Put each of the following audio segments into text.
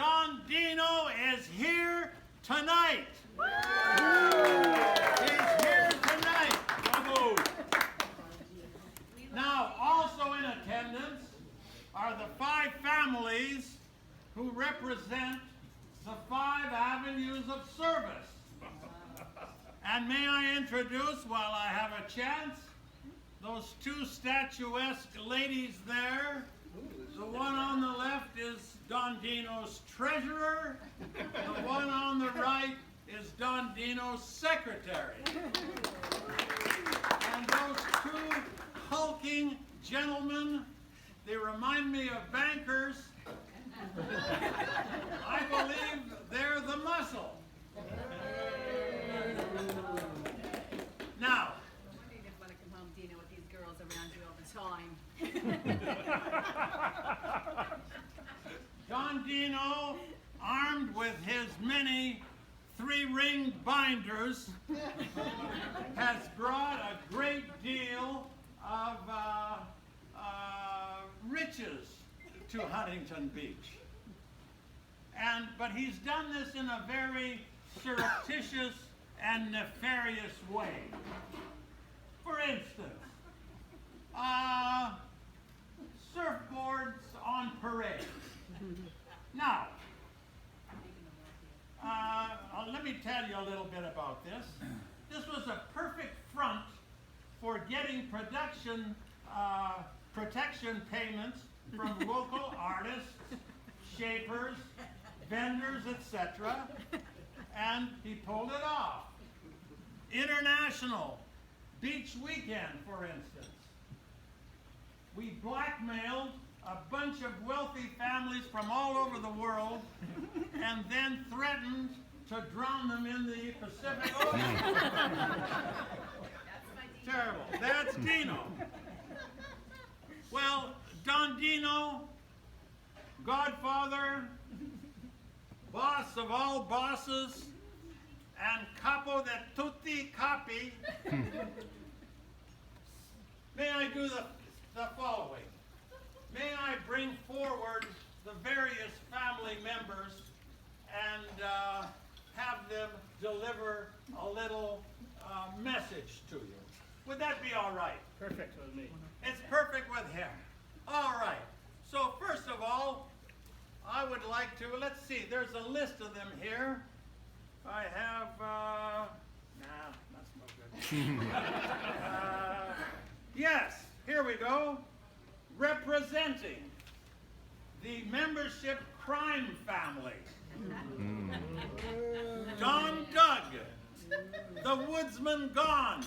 Don Deeno is here tonight. He's here tonight. Bravo. Now, also in attendance are the 5 families who represent the 5 avenues of service. And may I introduce, while I have a chance, those 2 statuesque ladies there. The one on the left is Don Deeno's treasurer. The one on the right is Don Deeno's secretary. And those 2 hulking gentlemen, they remind me of bankers. I believe they're the muscle. Now, You didn't want to come home, Deeno, with these girls around you all the time. Don Deeno, armed with his many 3-ring binders, has brought a great deal of riches to Huntington Beach. But he's done this in a very surreptitious and nefarious way. For instance, surfboards on parade. Now, let me tell you a little bit about this. This was a perfect front for getting protection payments from local artists, shapers, vendors, etc. And he pulled it off. International Beach Weekend, for instance. We blackmailed a bunch of wealthy families from all over the world and then threatened to drown them in the Pacific Ocean. Terrible. That's Deeno. Well, Don Deeno, godfather, boss of all bosses, and capo de tutti capi, may I do the following. May I bring forward the various family members and have them deliver a little message to you. Would that be all right? Perfect with me. It's perfect with him. All right. So first of all, I would like to, let's see, there's a list of them here. I have, that's no good. Yes, here we go. Representing the membership crime family. Don Doug, the woodsman gone.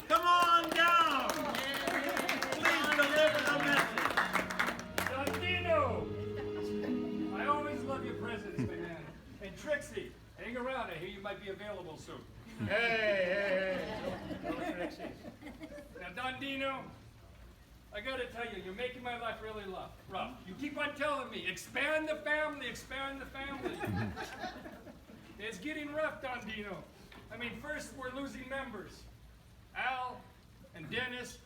Come on down. Please deliver the message. Don Deeno! I always love your presence, my man. And Trixie, hang around. I hear you might be available soon. Hey. No Trixie. Now, Don Deeno, I gotta tell you, you're making my life really rough. You keep on telling me, expand the family, expand the family. It's getting rough, Don Deeno. I mean, first we're losing members. Al and Dennis,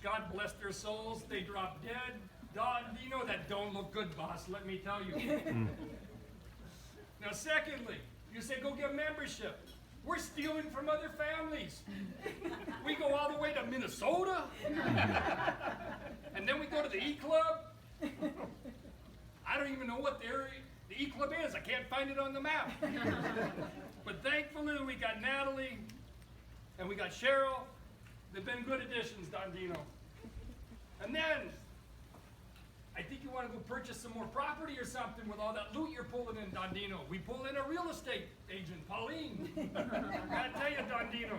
God bless their souls, they dropped dead. Don Deeno, that don't look good, boss, let me tell you. Now, secondly, you say go get membership. We're stealing from other families. We go all the way to Minnesota, and then we go to the E-Club. I don't even know what the E-Club is. I can't find it on the map. But thankfully, we got Natalie, and we got Cheryl. They've been good additions, Don Deeno. And then, I think you want to go purchase some more property or something with all that loot you're pulling in, Don Deeno. We pull in a real estate agent, Pauline. I tell you, Don Deeno,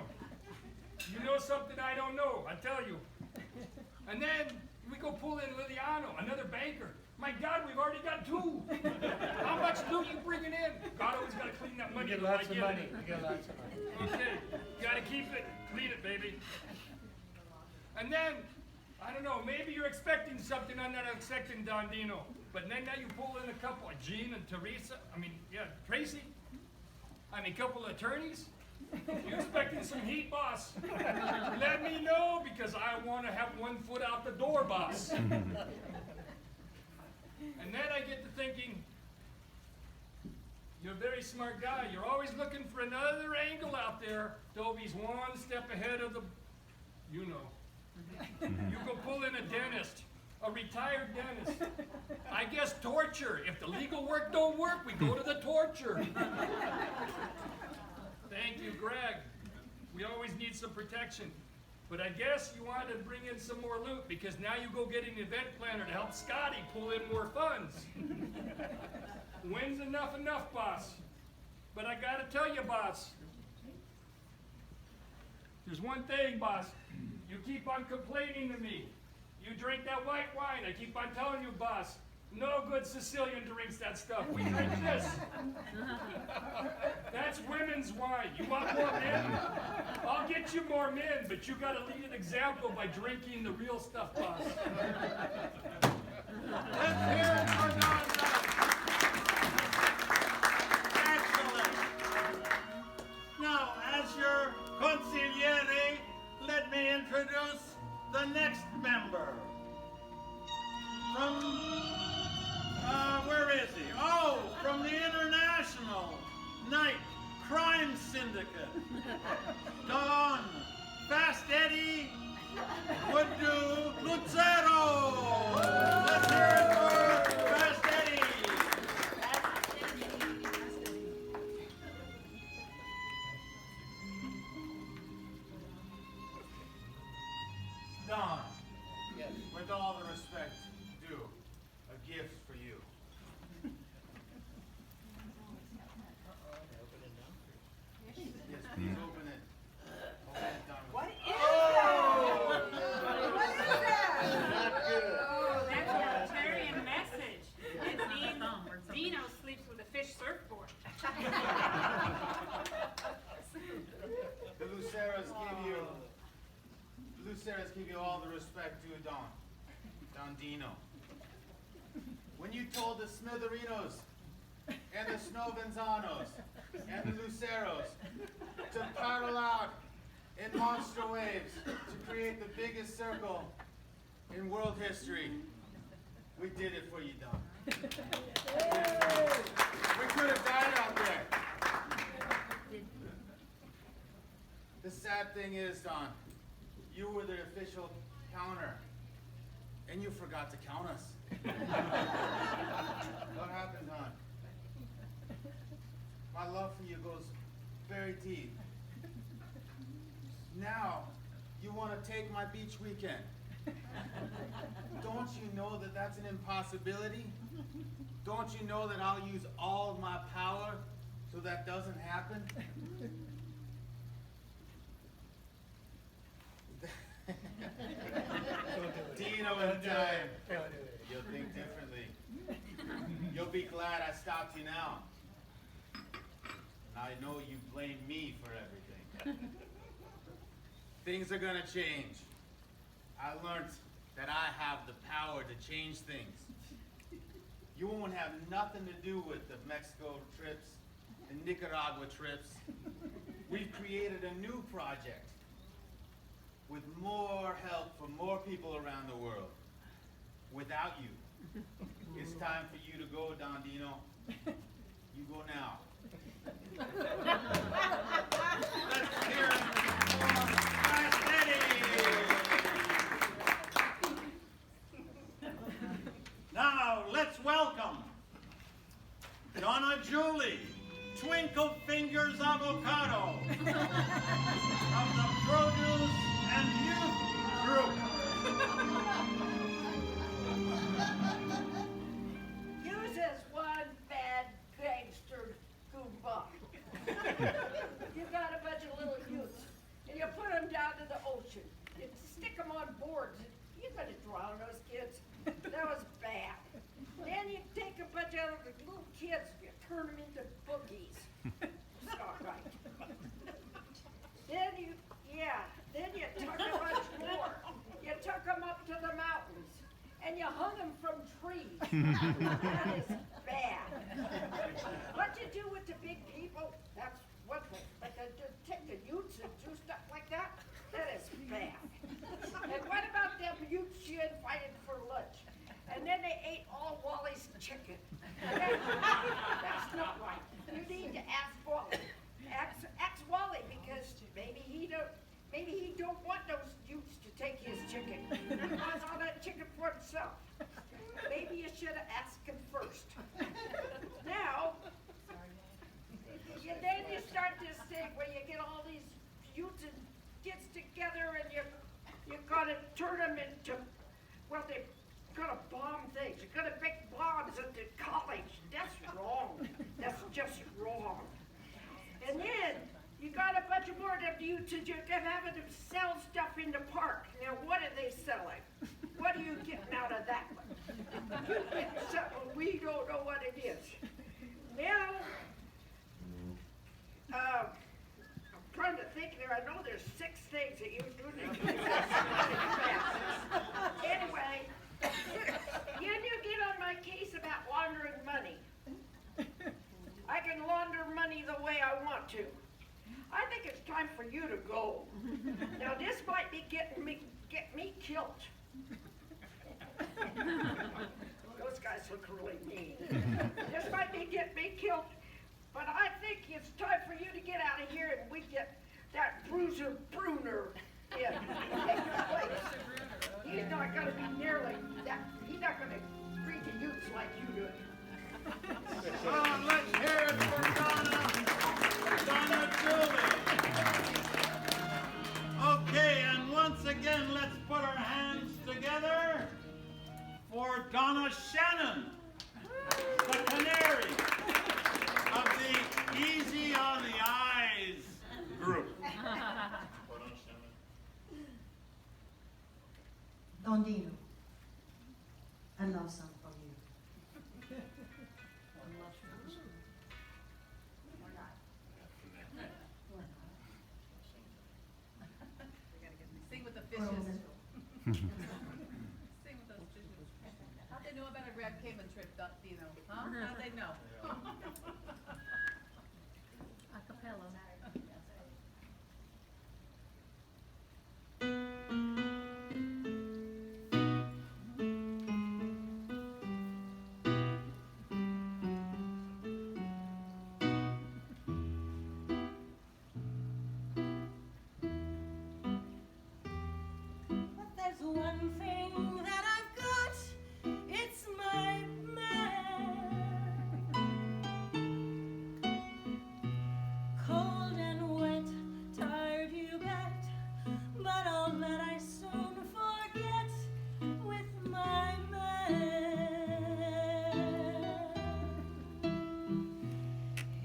you know something I don't know, I tell you. And then we go pull in Liliano, another banker. My God, we've already got 2. How much loot you bringing in? God always got to clean that money. You get lots of money. You get lots of money. Okay, got to keep it, clean it, baby. And then, I don't know, maybe you're expecting something I'm not expecting, Don Deeno. But then now you pull in a couple, Jean and Tracy. A couple of attorneys. You expecting some heat, boss? Let me know, because I want to have 1 foot out the door, boss. And then I get to thinking, a very smart guy. You're always looking for another angle out there. Toby's one step ahead of the, you know. You go pull in a dentist, a retired dentist. I guess torture. If the legal work don't work, we go to the torture. Thank you, Greg. We always need some protection. But I guess you want to bring in some more loot because now you go get an event planner to help Scotty pull in more funds. When's enough, boss? But I gotta tell you, boss, there's one thing, boss. You keep on complaining to me. You drink that white wine. I keep on telling you, boss, no good Sicilian drinks that stuff. We drink this. That's women's wine. You want more men? I'll get you more men, but you gotta lead an example by drinking the real stuff, boss. Let's hear it for Don. Excellent. Now, as your consigliere, let me introduce the next member. From, where is he? Oh, from the International Night Crime Syndicate. Don Fast Eddie would do Lucero. Let's hear it for Fast Eddie. Don, yes. With all the respect due, a gift for you. Yes, please open it. Open it, Don. What is that? Oh, that's a Rotarian message. It means Deeno sleeps with a fish surfboard. The Luceras give you all the respect due, Don. Don Deeno. When you told the Smitherinos and the Snovanzanos and the Luceros to paddle out in monster waves to create the biggest circle in world history, we did it for you, Don. We could have died out there. The sad thing is, Don, you were the official counter, and you forgot to count us. What happened, Don? My love for you goes very deep. Now, you want to take my beach weekend. Don't you know that that's an impossibility? Don't you know that I'll use all of my power so that doesn't happen? Deeno in time. You'll think differently. You'll be glad I stopped you now. I know you blame me for everything. Things are gonna change. I learned that I have the power to change things. You won't have nothing to do with the Mexico trips, the Nicaragua trips. We've created a new project with more help from more people around the world. Without you. It's time for you to go, Don Deeno. You go now. Let's hear it for Fast Eddie. Now, let's welcome Donna Julie, Twinkle Fingers Avocado, of the Produce and Youth Group. Use as one bad gangster goomba. You got a bunch of little youths, and you put them down to the ocean. You stick them on boards. You're gonna drown those kids. That was bad. Then you take a bunch of little kids, you turn them into boogies. It's not right. Then you took a bunch more. You took them up to the mountains, and you hung them from trees. That is bad. What you do with the big people, that's one thing. But to take the youths and do stuff like that, that is bad. And what about them youths you invited for lunch? And then they ate all Wally's chicken. That's not right. You just wrong. And then you got a bunch of more of them dudes that you're having them sell stuff in the park. Now, what are they selling? What are you getting out of that one? You get something we don't know what it is. Now, I'm trying to think there. I know there's 6 things that you do need to do. Anyway, then you get on my case about laundering money. I can launder money the way I want to. I think it's time for you to go. Now this might be get me killed. Those guys look really mean. This might be get me killed, but I think it's time for you to get out of here and we get that Bruiser Bruner in. Take your place. He's not gonna be nearly that. He's not gonna treat the youths like you do. Let's hear it for Donna Dooley. Okay, and once again, let's put our hands together for Donna Shannon, the canary of the Easy on the Eyes group. Don Deeno, I love some from you. Sing with the fishes. Sing with those fishes. How'd they know about a Grand Cayman trip, Deeno? Huh? How'd they know? Acapella. But there's one thing that I've got, it's my man. Cold and wet, tired you bet, but all that I soon forget with my man.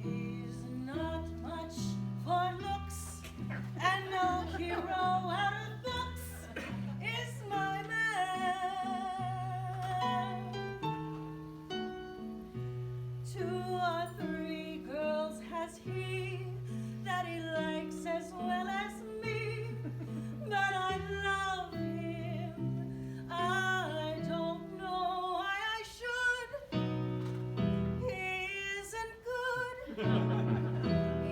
He's not much for looks, and no hero out of books is my man. 2 or 3 girls has he that he likes as well as me, but I love him. I don't know why I should. He isn't good.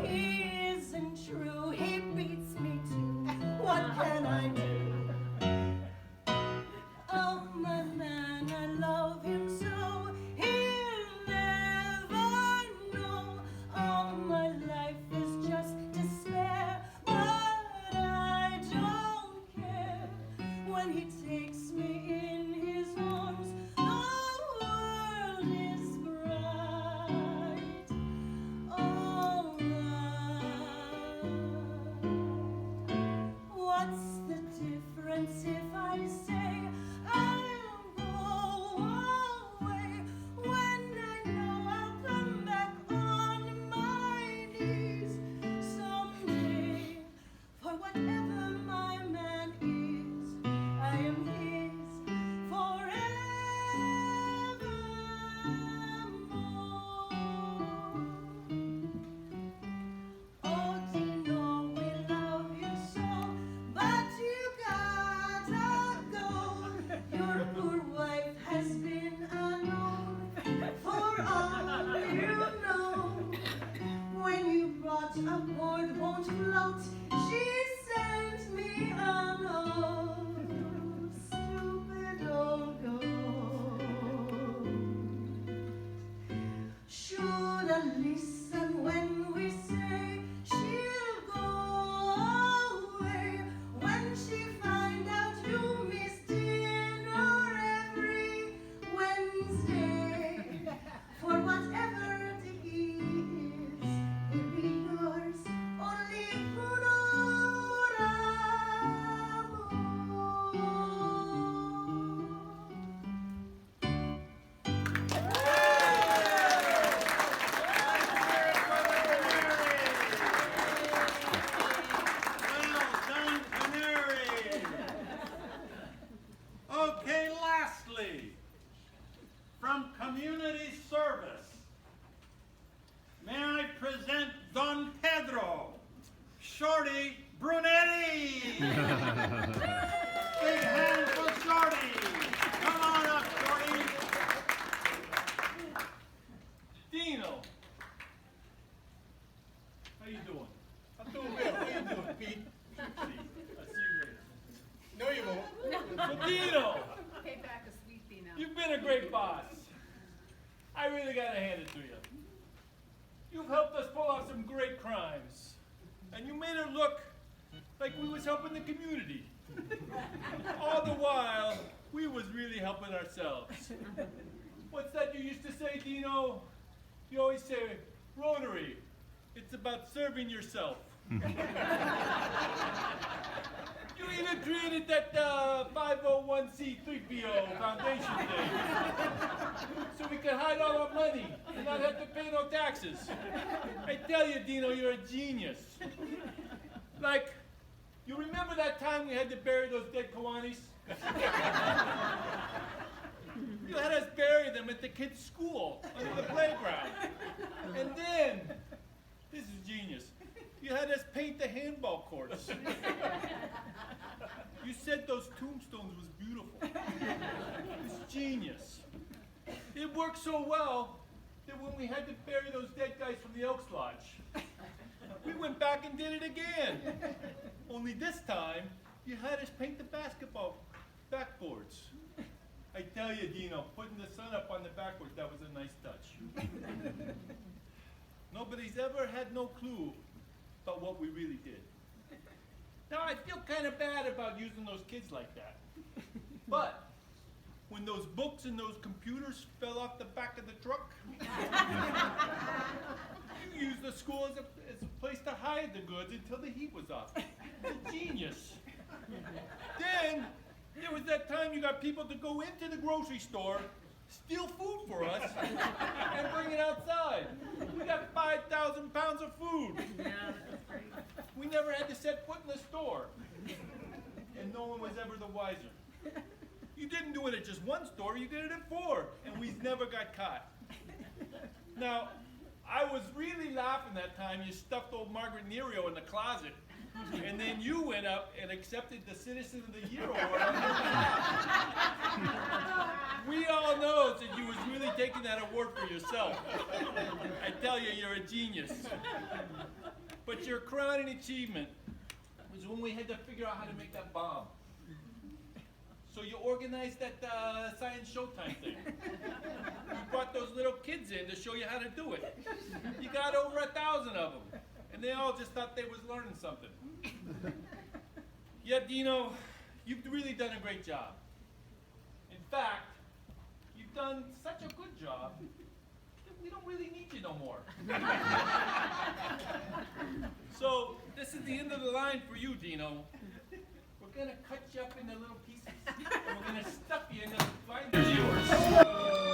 He isn't true. He beats me too. What can I do? Oh, my man, I love him so. He'll never know. All my life is just despair, but I don't care. When he takes me in his arms, the world is bright. Oh, what's the difference if I say I'll go away when I know I'll come back on my knees someday? For whatever my man is, I am his forevermore. Oh, Deeno, we love you so, but you gotta go. Your poor wife has been unknown for all you know. When you brought aboard won't float, she sent me a note. Stupid old goat. Should I listen when we say she'll go away? When she find out you miss dinner every Wednesday? For whatever the is, it'll be yours only for amor. like we was helping the community. All the while, we was really helping ourselves. What's that you used to say, Deeno? You always say, Rotary, it's about serving yourself. You even created that 501c3PO foundation thing. So we could hide all our money and not have to pay no taxes. I tell you, Deeno, you're a genius. Like, you remember that time we had to bury those dead Kiwanis? You had us bury them at the kids' school, under the playground. And then, this is genius, you had us paint the handball courts. You said those tombstones was beautiful. It's genius. It worked so well that when we had to bury those dead guys from the Elks Lodge, we went back and did it again. Only this time, you had us paint the basketball backboards. I tell you, Deeno, putting the sun up on the backboards, that was a nice touch. Nobody's ever had no clue about what we really did. Now, I feel kind of bad about using those kids like that. But when those books and those computers fell off the back of the truck, you used the school as a place to hide the goods until the heat was off. Genius. Then, there was that time you got people to go into the grocery store, steal food for us, and bring it outside. We got 5,000 pounds of food. We never had to set foot in the store. And no one was ever the wiser. You didn't do it at just one store, you did it at 4, and we never got caught. Now, I was really laughing that time you stuffed old Margaret Nero in the closet, and then you went up and accepted the Citizen of the Year award on her behalf. We all know that you was really taking that award for yourself. I tell you, you're a genius. But your crowning achievement was when we had to figure out how to make that bomb. So you organized that Science Showtime thing. You brought those little kids in to show you how to do it. You got over 1,000 of them. And they all just thought they was learning something. Yeah, Deeno, you've really done a great job. In fact, you've done such a good job that we don't really need you no more. So, this is the end of the line for you, Deeno. We're gonna cut you up into little pieces, and we're gonna stuff you in the binders of yours.